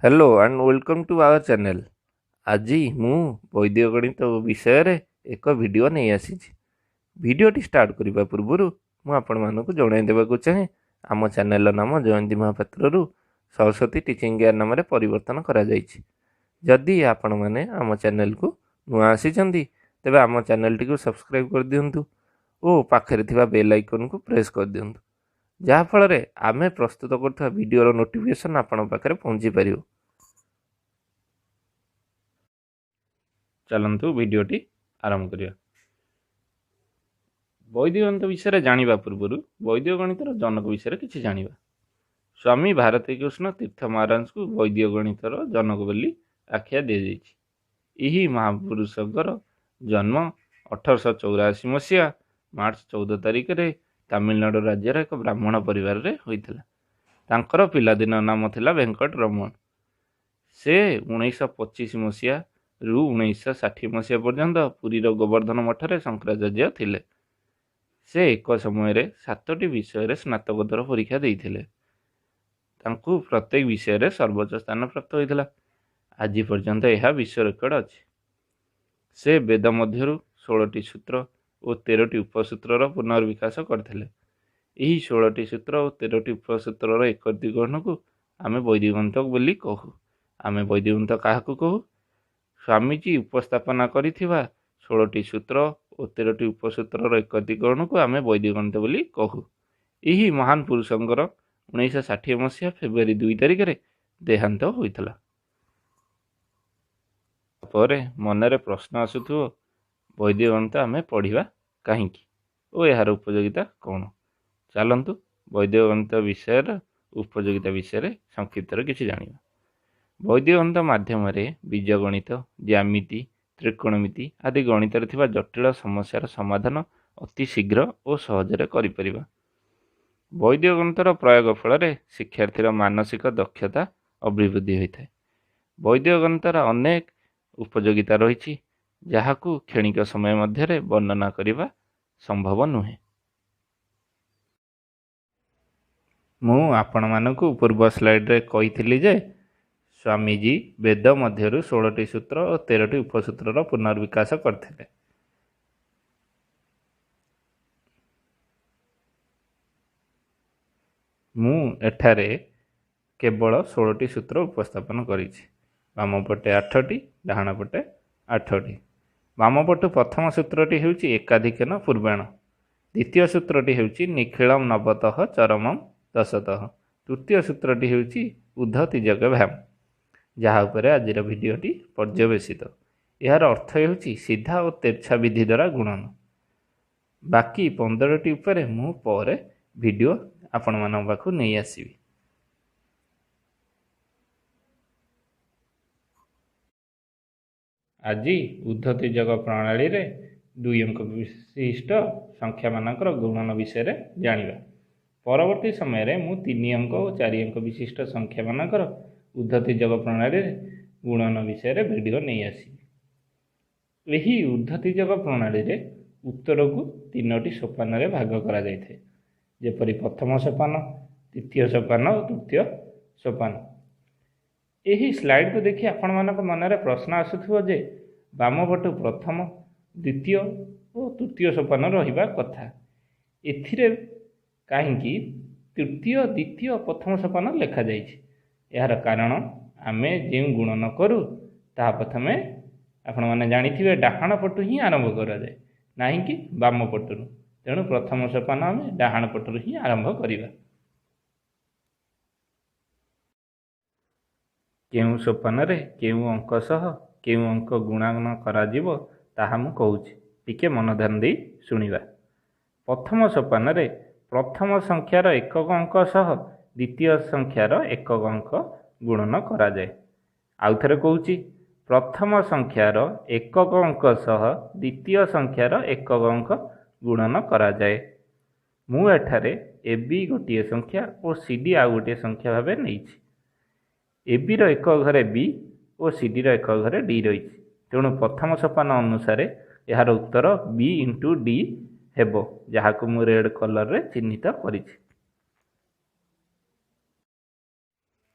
Hello and welcome to our channel. आज मु वैदिक गणित विषय रे एक वीडियो नहीं आसी। वीडियोटी स्टार्ट करने पूर्व मुझे जन देवाक चाहे आम चैनल नाम जयंती महापात्र सरस्वती टीचिंग केयर नाम परिवर्तन करा। आपण मैंने आम चैनल को नुआ आसी तेज आम चैनल टी सब्सक्राइब कर दिंतु और पाखे बेल आइकन को प्रेस कर दिंतु जहाँफल आम प्रस्तुत कर वीडियो नोटिफिकेशन आपण पाखे पहुँची पार। चलतु वीडियोटी आरंभ करिया। वैदिक गणित विषय जानिबा पूर्व वैदिक गणितर जनक विषय किसी जानिबा। स्वामी भारती कृष्ण तीर्थ महाराज को वैदिक गणितर जनक बोली आख्या दी जाइछि। यही महापुरुषकर जन्म 1884 मसीहा मार्च 14 तारिख रे तमिलनाडु राज्यर एक ब्राह्मण परिवार रे होइथिला। तांकर पिलादिन नाम थिला वेंकट रमण। से 1925 मसीहा रु 1960 मसीहा पर्यंत पुरीर गोवर्धन मठरे शंकराचार्य थिले। से एक समय 7टी विषय स्नातकोत्तर परीक्षा देइथिले। तांकु प्रत्येक विषय सर्वोच्च स्थान प्राप्त होइथिला। आज पर्यंत यह विश्व रेकर्ड अछि। से वेद मध्यरु 16टी सूत्र और 13टी उपसूत्रर पुनर्विकास करथिले। यही 16टी सूत्र और 13टी उपसूत्रर एकत्रीकरण को आमे वैदिक गणित बोली कहू। आमे वैदिक गणित काहाकू कहू? स्वामीजी उपस्थापना करिथिबा 16टी सूत्र और 13टी उपसूत्रर एकत्रीकरण को आमे वैदिक गणित बोली कहू। यही महान पुरुषंकर 1960 मसीहा फेब्रुआरी 2 तारिख रे देहांत होइतला। परे मनरे प्रश्न आसुथुओ वैदिक गणित आमे पढ़िबा काहींकी और यार उपयोगिता कौन। चलंतु वैदिक गणित विषय उपयोगिता विषय संक्षिप्त किसी जानिबा। वैदिक गणित माध्यम बीजगणित, ज्यामिति, त्रिकोणमिति आदि गणित जटिल समस्यार समाधान अति शीघ्र और सहजरे करिपरिबा। वैदिक गणितर प्रयोग फल शिक्षार्थीर मानसिक दक्षता अभिवृद्धि होता है। वैदिक गणितर अनेक उपयोगिता रही जहाकू क्षणिक समय मध्य वर्णना करने संभव नुहे। मु आपण मानकु पूर्व स्लाइड रे कही जे स्वामीजी वेद मध्यरु 16टी सूत्र और 13टी उपसूत्रर पुनर्विकास करथिले। मु एठारे केवल 16टी सूत्र उपस्थापन करिछि। वाम पटे 8टी, डाहाण पटे 8टी। वाम पटु प्रथम सूत्रटी हेउछि एकाधिकेन पूर्वाण। द्वितीय सूत्रटी हेउछि निखिलम नवतः चरमम दशतः। तृतीय सूत्रटी हेउछि उद्धतिजक भ्याम जहाँ उपरे आज भिडियोटी पर्यवेसित। यार अर्थ हेउछि सीधा और तेरछा विधि द्वारा गुणन। बाकी 15टी उपरे मु परे वीडियो आपण मान पाखु नहीं आसीबी। आज उद्धतिजक प्रणाली रे 2 अंक विशिष्ट संख्या मानकर गुणन विषय जानिबा। परवर्ती समय रे मु 3 अंक और 4 अंक विशिष्ट संख्या मानकर उद्धतिजक प्रणाली रे गुणन विषय रे वीडियो नहीं आसी। यही उद्धतिजक प्रणाली रे उत्तर को 3टी सोपान रे भाग करा जायथे। जेपरि प्रथम सोपान, द्वितीय सोपान और तृतीय सोपान। यही स्लाइड को देखि आपण मानक मनरे प्रश्न आसुथुओ जे वाम पटु प्रथम, द्वितीय और तृतीय सोपान रहिबा कथा। एथिरे काहींकी तृतीय, द्वितीय, प्रथम सोपान लेखा जायछि। यार कारण आमे जे गुणन करू ता प्रथमे आपण माने जानिथिबे डाहाण पटु ही आरंभ करा जाय, नाही कि वाम पटु। तेणु प्रथम सोपान आमे डाहाण पटु ही आरंभ करिबा। केउ सोपान रे केउ अंक सह केउ अंक गुणन करा जीवो ताहा मु कहूछि। टिके मन ध्यान दे सुनिबा। प्रथम सोपान रे प्रथम संख्यार एकक अंक सह द्वितीय संख्यार एकक अंक गुणन करा जाए। आउ थरे कहूछि प्रथम संख्यार एकक अंक सह द्वितीय संख्यार एकक अंक गुणन करा जाए। मु एठारे एबी गोटे संख्या और सीडी आउ गोटे संख्या भाबे नैछि। एबी रो एक घरे बी और सीडी रो एक घरे डी रही। तेणु प्रथम सोपान अनुसार यार उत्तर बी इंटू डी हेबो, जहाकु मु रेड कलर रे चिन्हित करिछि।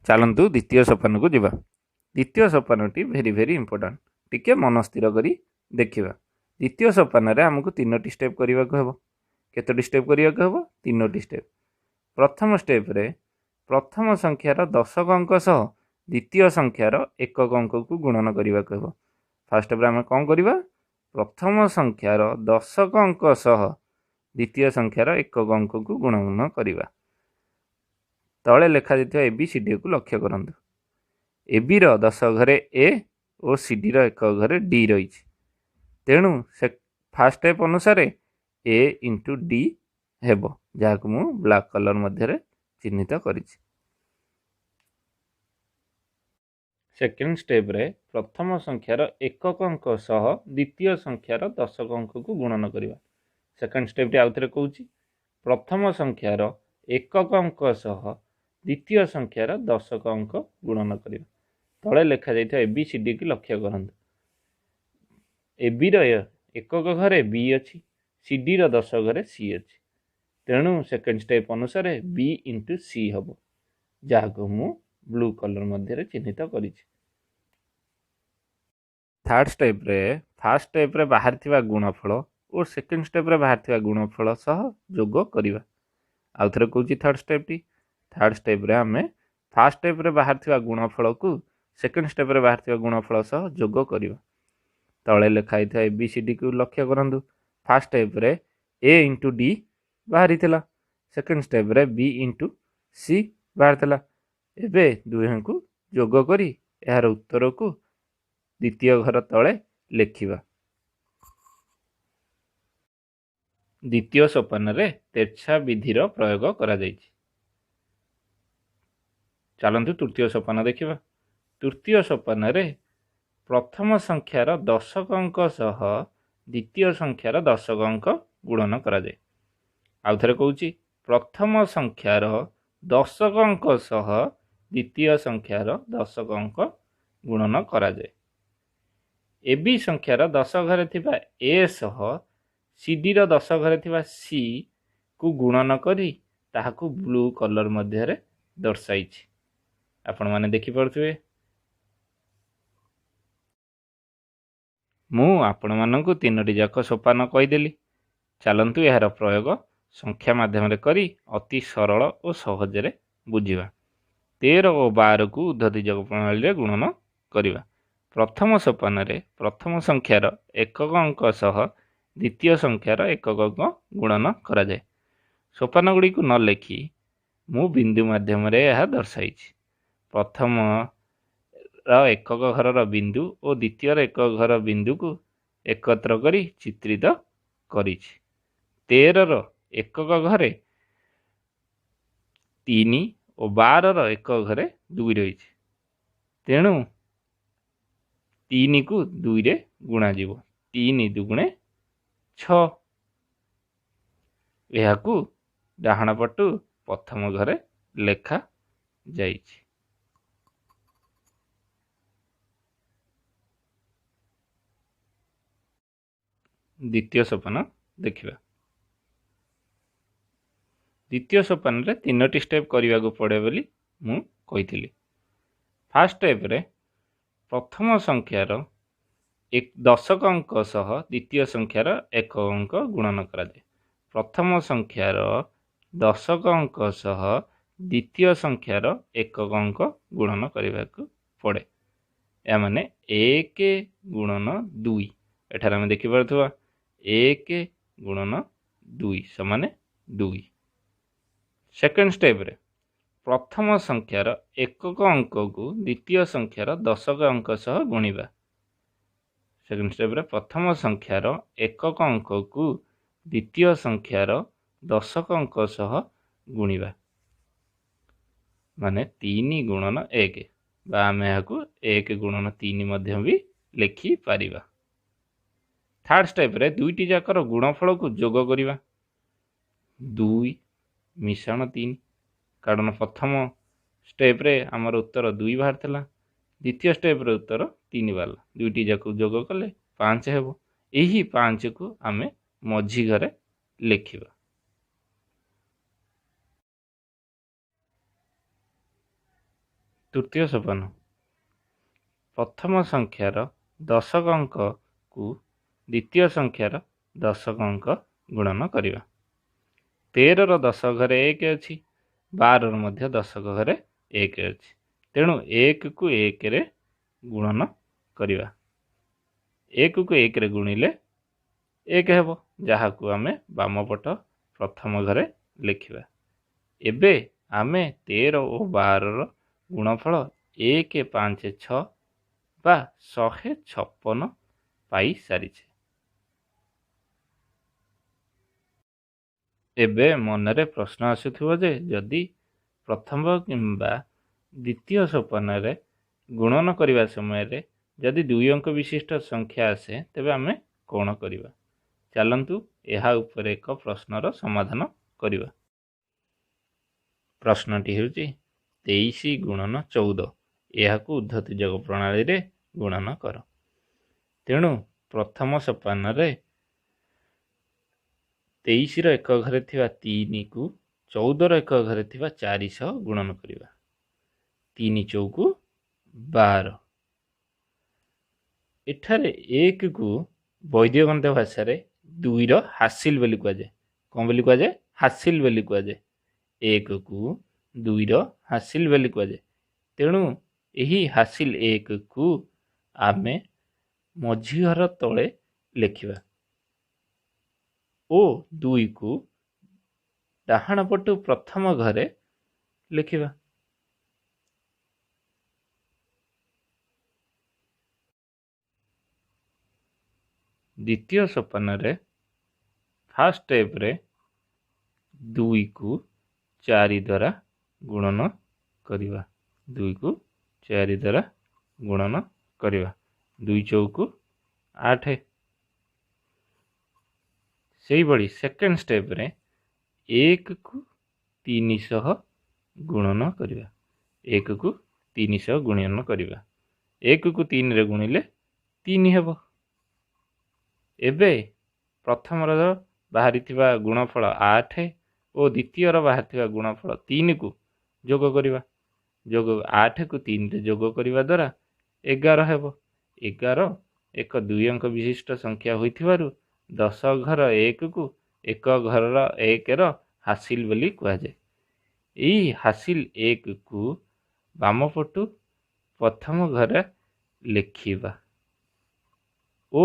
चलतु द्वितीय सोपान को जीवा। द्वितीय सोपानटी भेरी भेरी इंपोर्टाट टिके मन स्थिर करी देखिबा। द्वितीय सोपान रे हमको 3टी स्टेप करने को हेबो। केतोटी स्टेप करने को हेबो? 3टी स्टेप। प्रथम स्टेप रे प्रथम संख्यार दशक अंक सह द्वितीय संख्यार एकक अंक को गुणन करने को हेबो। फर्स्ट स्टेप रे हम कौन करवा? प्रथम संख्यार दशक अंक सह द्वितीय संख्यार एकक अंक को गुणन करवा। तले लेखा जाइथिबा ABCD को लक्ष्य करंतु। AB रो 10 घरे A और CD रो 1 घरे D रही। तेणु से फास्ट स्टेप अनुसार A इंटू D हेबो, जहाँ मु ब्लैक कलर मध्य चिन्हित करी। सेकेंड स्टेप रे प्रथम संख्यार एकक अंक सह द्वितीय संख्यार दशक अंक को गुणन करवा। सेकेंड स्टेप आउ थे कहूँ, प्रथम संख्यार एकक अंक सह द्वितीय संख्यार दशक अंक गुणन करवा। तले लेखा जाइथिबा ABCD की लक्ष्य करंतु। AB रो एकक घरे B अच्छी, CD रो 10 घरे C अच्छी। तेणु सेकेंड स्टेप अनुसार B इंटू C हम, जहाँ को मु ब्लू कलर मध्य चिन्हित करी। थर्ड स्टेप रे फास्ट स्टेप रे बाहर थिबा गुणफल और सेकेंड स्टेप रे बाहर थिबा गुणफल सह जोग करवा। आउ थे कहूँ थर्ड स्टेप रे आम फास्ट स्टेप रे बाहर थिबा गुणफल को सेकेंड स्टेप रे बाहर थिबा गुणफल सह जोग करवा। तले लिखाई था ABCD को लक्ष्य करंतु। फास्ट स्टेप रे A इंटू D बाहरी थिला, सेकेंड स्टेप रे B इंटू C बाहर थिला। एबे दुहे को जोग करी यार उत्तर को द्वितीय घर तले लिखिबा। द्वितीय सोपान रे तेरछा विधिर प्रयोग करा जायछि। चलतु तृतीय सोपान देखिबा। तृतीय सोपान रे प्रथम संख्यार दशक अंक सह द्वितीय संख्यार दशक अंक गुणन करा जाए। आउ थे कहूँ, प्रथम संख्यार दशक अंक सह द्वितीय संख्यार दशक अंक गुणन करा जाए। AB संख्यार 10 घरे थिबा A सह CD रो 10 घरे थिबा C को गुणन करी ताहाकू ब्लू कलर मध्य दर्शाई। आपण माने देखि पड़ुथिबे। मु आपण मानकू 3टी जाक सोपान कहीदेली। चलतु यार प्रयोग संख्या माध्यम करी अति सरल और सहजरे बुझिबा। 13 और 12 को उद्धतिजक प्रणाली गुणन करवा। प्रथम सोपान रे प्रथम संख्यार एकक अंक सह द्वितीय संख्यार एकक अंक गुणन करा जाए। सोपान गुड़ी को न लेखि मु बिंदु माध्यम रे यह दर्शाई। प्रथम एकक घर बिंदु और द्वितीय एकक घर बिंदु को एकत्र करी चित्रित करी। 13 एकक घरे 3 और 12 एकक घरे 2 रही। तेणु 3 को 2 रे गुणा जीव। 3 दुगुणे 6। यह डाहाण पटु प्रथम घरे लेखा जाइछि। द्वितीय सोपान देखिबा। द्वितीय सोपान रे 3टी स्टेप करने को पड़े बोली मु कही। फास्ट स्टेप रे प्रथम संख्यार एक दशक अंक सह द्वितीय संख्यार एक अंक गुणन करा जाए। प्रथम संख्यार दशक अंक सह द्वितीय संख्यार एकक अंक गुणन करने को पड़े। या माने 1 गुणन 2। एठार आम देखिपा 1 गुणन 2 समान 2। सेकेंड स्टेप रे प्रथम संख्यार एकक अंक को द्वितीय संख्यार दशक अंक सह गुणिबा। सेकेंड स्टेप रे प्रथम संख्यार एकक अंक को द्वितीय संख्यार दशक अंक सह गुणिबा। माने 3 गुणन 1 बा आम यहाँ 1 गुणन 3 मध्य भी लिखि पारिबा। थर्ड स्टेप रे दुईटी जाकर गुणफल को जोग करिबा। 2 मिश्रण 3 कारण प्रथम स्टेप रे आमर उत्तर 2 बाहर थिला। द्वितीय स्टेप रे उत्तर 3 बाहरला। दुईटी जाक जोग कले 5 हेबो। एही 5 को आमे मझी घरे लिखिबा। ତୃତୀୟ ସୋପାନ ପ୍ରଥମ ସଂଖ୍ୟାର ଦଶକ ଅଙ୍କକୁ ଦ୍ୱିତୀୟ ସଂଖ୍ୟାର ଦଶକ ଅଙ୍କ ଗୁଣନ କରିବା। 13ର ଦଶକ ଘରେ 1 ଅଛି, 12ର ମଧ୍ୟ ଦଶକ ଘରେ 1 ଅଛି, ତେଣୁ 1କୁ 1ରେ ଗୁଣନ କରିବା। 1କୁ 1ରେ ଗୁଣିଲେ 1 ହେବ, ଯାହାକୁ ଆମେ ବାମ ପଟ ପ୍ରଥମ ଘରେ ଲେଖିବା। ଏବେ ଆମେ 13 ଓ 12ର ଗୁଣଫଳ 1, 5, 6 ବା 156 ପାଇସାରିଛେ। ଏବେ ମନରେ ପ୍ରଶ୍ନ ଆସୁଥିବ ଯେ ଯଦି ପ୍ରଥମ କିମ୍ବା ଦ୍ୱିତୀୟ ସୋପାନରେ ଗୁଣନ କରିବା ସମୟରେ ଯଦି 2 ଅଙ୍କ ବିଶିଷ୍ଟ ସଂଖ୍ୟା ଆସେ ତେବେ ଆମେ କ'ଣ କରିବା? ଚାଲନ୍ତୁ ଏହା ଉପରେ ଏକ ପ୍ରଶ୍ନର ସମାଧାନ କରିବା। ପ୍ରଶ୍ନଟି ହେଉଛି 23 ଗୁଣନ 14, ଏହାକୁ ଉଦ୍ଧତି ଯୋଗ ପ୍ରଣାଳୀରେ ଗୁଣନ କର। ତେଣୁ ପ୍ରଥମ ସୋପାନରେ 23ର ଏକ ଘରେ ଥିବା 3କୁ 14ର ଏକ ଘରେ ଥିବା 400 ଗୁଣନ କରିବା। 3 ଚଉକୁ 12। ଏଠାରେ 1କୁ ବୈଦିକ ଗଣିତ ଭାଷାରେ 2ର ହାସିଲ ବୋଲି କୁହାଯାଏ। କ'ଣ ବୋଲି କୁହାଯାଏ? ହାସିଲ ବୋଲି କୁହାଯାଏ। 1କୁ 2ର ହାସିଲ ବୋଲି କୁହାଯାଏ। ତେଣୁ ଏହି ହାସିଲ 1କୁ ଆମେ ମଝି ଘର ତଳେ ଲେଖିବା ଓ 2କୁ ଡାହାଣ ପଟୁ ପ୍ରଥମ ଘରେ ଲେଖିବା। ଦ୍ୱିତୀୟ ସୋପାନରେ ଫାର୍ଷ୍ଟ ଷ୍ଟେପ୍ରେ 2କୁ 4 ଦ୍ୱାରା ଗୁଣନ କରିବା। 2କୁ 4 ଦ୍ୱାରା ଗୁଣନ କରିବା। 2 ଚଉକୁ 8। ସେହିଭଳି ସେକେଣ୍ଡ ଷ୍ଟେପ୍ରେ 1କୁ 300 ଗୁଣନ କରିବା। 1କୁ 300 ଗୁଣନ କରିବା। 1କୁ 3ରେ ଗୁଣିଲେ 3 ହେବ। ଏବେ ପ୍ରଥମର ବାହାରିଥିବା ଗୁଣଫଳ 8 ଓ ଦ୍ୱିତୀୟର ବାହାରିଥିବା ଗୁଣଫଳ 3କୁ ଯୋଗ କରିବା। 8କୁ 3ରେ ଯୋଗ କରିବା ଦ୍ୱାରା 11 ହେବ। 11 ଏକ 2 ଅଙ୍କ ବିଶିଷ୍ଟ ସଂଖ୍ୟା ହୋଇଥିବାରୁ 10 ଘର 1କୁ 1 ଘରର 1ର ହାସିଲ ବୋଲି କୁହାଯାଏ। ଏହି ହାସିଲ 1କୁ ବାମ ପଟୁ ପ୍ରଥମ ଘରେ ଲେଖିବା ଓ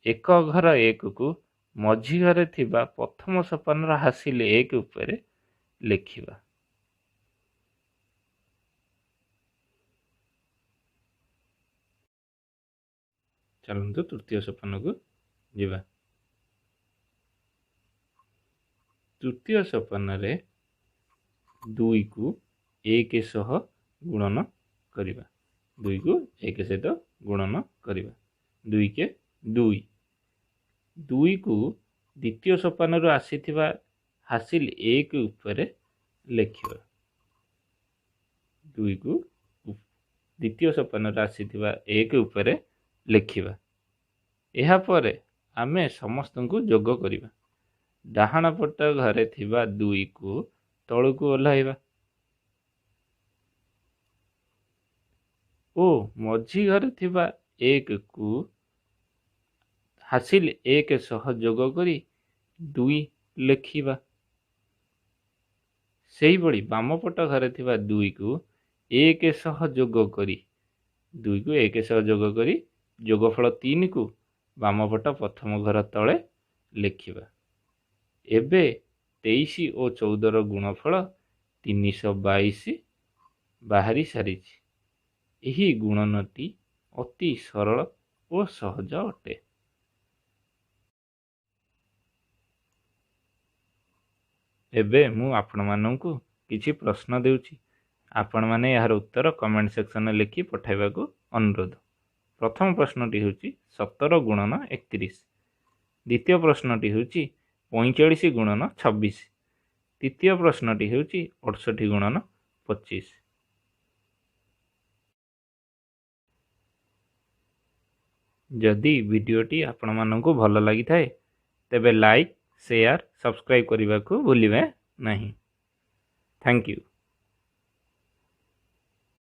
1 ଘର 1କୁ ମଝି ଘରେ ଥିବା ପ୍ରଥମ ସୋପାନର ହାସିଲ 1 ଉପରେ ଲେଖିବା। ଚାଲନ୍ତୁ ତୃତୀୟ ସୋପାନକୁ ଯିବା। ତୃତୀୟ ସୋପାନରେ 2କୁ 1 ସହ ଗୁଣନ କରିବା। 2କୁ 1 ସହିତ ଗୁଣନ କରିବା। 2 କେ 2। 2କୁ ଦ୍ୱିତୀୟ ସୋପାନରୁ ଆସିଥିବା ହାସିଲ 1 ଉପରେ ଲେଖିବା। 2କୁ ଦ୍ୱିତୀୟ ସୋପାନରୁ ଆସିଥିବା 1 ଉପରେ ଲେଖିବା। ଏହାପରେ ଆମେ ସମସ୍ତଙ୍କୁ ଯୋଗ କରିବା। ଡାହାଣ ପଟ ଘରେ ଥିବା 2କୁ ତଳକୁ ଓହ୍ଲାଇବା ଓ ମଝି ଘରେ ଥିବା 1କୁ ହାସିଲ 1 ସହ ଯୋଗ କରି 2 ଲେଖିବା। ସେହିଭଳି ବାମ ପଟ ଘରେ ଥିବା 2କୁ 1 ସହ ଯୋଗ କରି 2କୁ 1 ସହ ଯୋଗ କରି ଯୋଗଫଳ 3କୁ ବାମ ପଟ ପ୍ରଥମ ଘର ତଳେ ଲେଖିବା। ଏବେ 23 ଓ 14ର ଗୁଣଫଳ 322 ବାହାରି ସାରିଛି। ଏହି ଗୁଣନଟି ଅତି ସରଳ ଓ ସହଜ ଅଟେ। ଏବେ ମୁଁ ଆପଣମାନଙ୍କୁ କିଛି ପ୍ରଶ୍ନ ଦେଉଛି। ଆପଣମାନେ ଏହାର ଉତ୍ତର କମେଣ୍ଟ ସେକ୍ସନରେ ଲେଖି ପଠାଇବାକୁ ଅନୁରୋଧ। ପ୍ରଥମ ପ୍ରଶ୍ନଟି ହେଉଛି 17 ଗୁଣନ 31। ଦ୍ୱିତୀୟ ପ୍ରଶ୍ନଟି ହେଉଛି 45 ଗୁଣନ 26। ତୃତୀୟ ପ୍ରଶ୍ନଟି ହେଉଛି 68 ଗୁଣନ 25। ଯଦି ଭିଡ଼ିଓଟି ଆପଣମାନଙ୍କୁ ଭଲ ଲାଗିଥାଏ ତେବେ ଲାଇକ୍, ସେୟାର, ସବସ୍କ୍ରାଇବ୍ କରିବାକୁ ଭୁଲିବେ ନାହିଁ। Thank you.